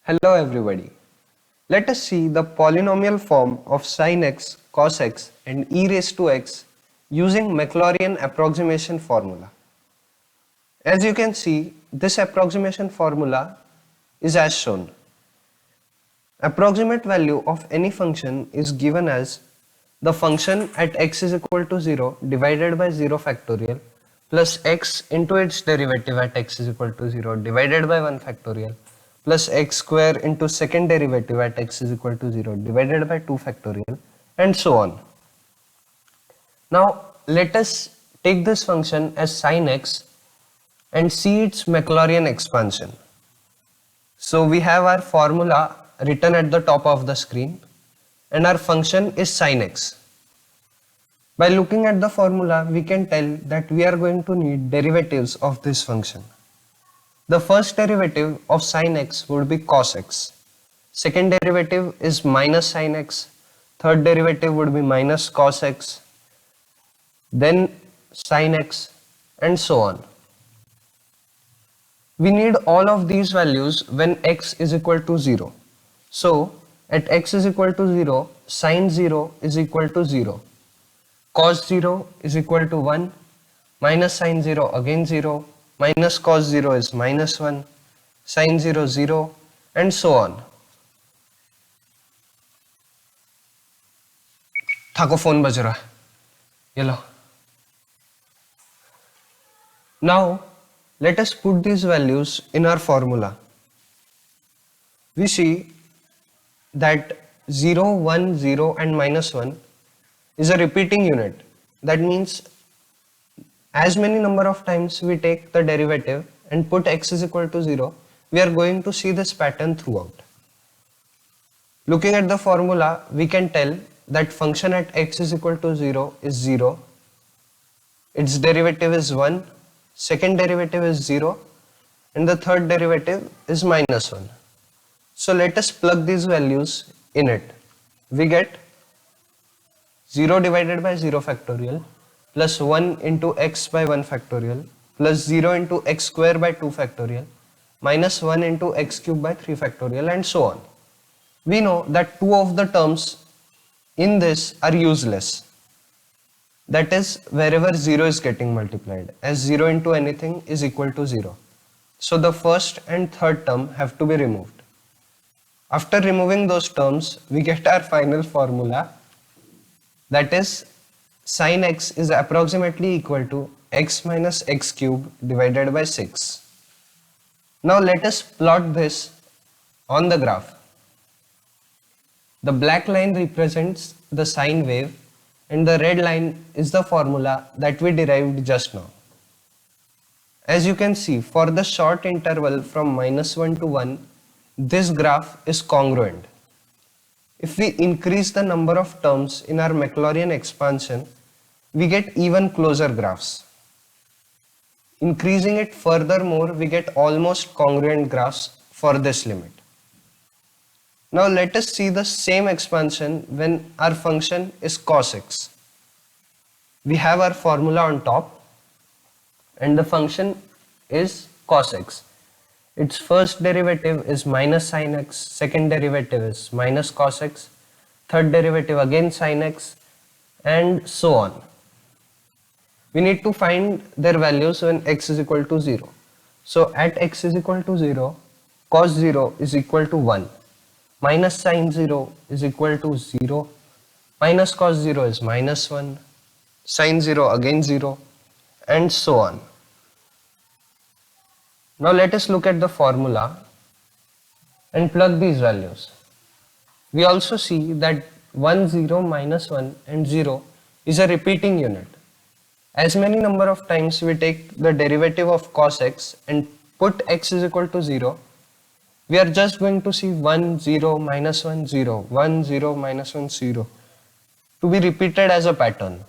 Hello everybody. Let us see the polynomial form of sin x, cos x and e raised to x using Maclaurin approximation formula. As you can see, this approximation formula is as shown. Approximate value of any function is given as the function at x is equal to 0 divided by 0 factorial plus x into its derivative at x is equal to 0 divided by 1 factorial plus x square into second derivative at x is equal to 0 divided by 2 factorial and so on. Now let us take this function as sin x and see its Maclaurin expansion. So we have our formula written at the top of the screen and our function is sin x. By looking at the formula, we can tell that we are going to need derivatives of this function. The first derivative of sin x would be cos x. Second derivative is minus sin x. Third derivative would be minus cos x. Then sin x and so on. We need all of these values when x is equal to 0. So at x is equal to 0, sin 0 is equal to 0. Cos 0 is equal to 1, minus sin 0 again 0, minus cos 0 is minus 1, sin 0 0 and so on. Thako phone baj raha hai. Ye lo. Now let us put these values in our formula. We see that 0, 1, 0 and minus 1 is a repeating unit. That means as many number of times we take the derivative and put x is equal to 0, we are going to see this pattern throughout. Looking at the formula, we can tell that function at x is equal to 0 is 0, its derivative is 1, second derivative is 0 and the third derivative is minus 1. So let us plug these values in it. We get 0 divided by 0 factorial plus 1 into x by 1 factorial plus 0 into x square by 2 factorial minus 1 into x cube by 3 factorial and so on. We know that two of the terms in this are useless. That is wherever 0 is getting multiplied, as 0 into anything is equal to 0. So the first and third term have to be removed. After removing those terms, we get our final formula, that is sin x is approximately equal to x minus x cube divided by 6. Now let us plot this on the graph. The black line represents the sine wave and the red line is the formula that we derived just now. As you can see, for the short interval from minus 1 to 1, this graph is congruent. If we increase the number of terms in our Maclaurin expansion, we get even closer graphs. Increasing it furthermore, we get almost congruent graphs for this limit. Now let us see the same expansion when our function is cos x. We have our formula on top and the function is cos x. Its first derivative is minus sin x, second derivative is minus cos x, third derivative again sin x and so on. We need to find their values when x is equal to 0. So at x is equal to 0, cos 0 is equal to 1, minus sin 0 is equal to 0, minus cos 0 is minus 1, sin 0 again 0 and so on. Now let us look at the formula and plug these values. We also see that 1, 0, minus 1 and 0 is a repeating unit. As many number of times we take the derivative of cos x and put x is equal to 0, we are just going to see 1, 0, minus 1, 0, 1, 0, minus 1, 0 to be repeated as a pattern.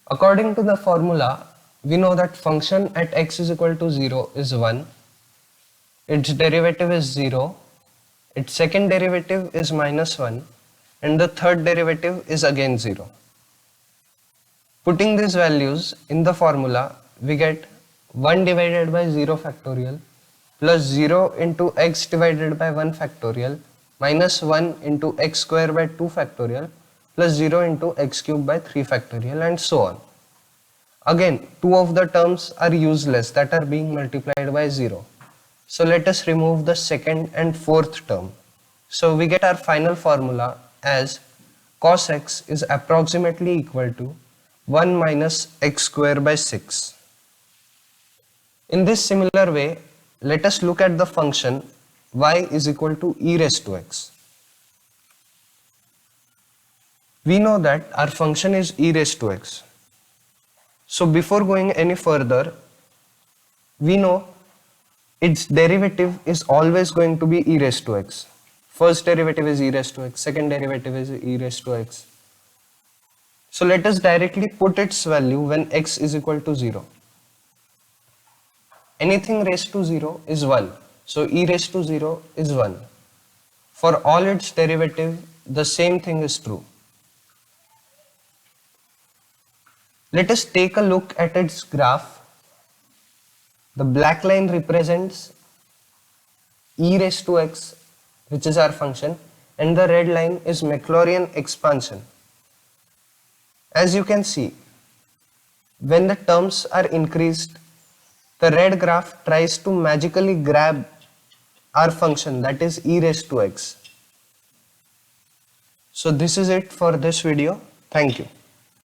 According to the formula, we know that function at x is equal to 0 is 1, its derivative is 0, its second derivative is minus 1 and the third derivative is again 0. Putting these values in the formula, we get 1 divided by 0 factorial plus 0 into x divided by 1 factorial minus 1 into x square by 2 factorial plus 0 into x cube by 3 factorial and so on. Again, two of the terms are useless that are being multiplied by 0. So let us remove the second and fourth term. So we get our final formula as cos x is approximately equal to 1 minus x square by 6. In this similar way, let us look at the function y is equal to e raised to x. We know that our function is e raised to x. So before going any further, we know its derivative is always going to be e raised to x. First derivative is e raised to x, second derivative is e raised to x. So let us directly put its value when x is equal to 0. Anything raised to 0 is 1. So e raised to 0 is 1. For all its derivative, the same thing is true. Let us take a look at its graph. The black line represents e raised to x, which is our function, and the red line is Maclaurin expansion. As you can see, when the terms are increased, the red graph tries to magically grab our function, that is e raised to x. So this is it for this video. Thank you.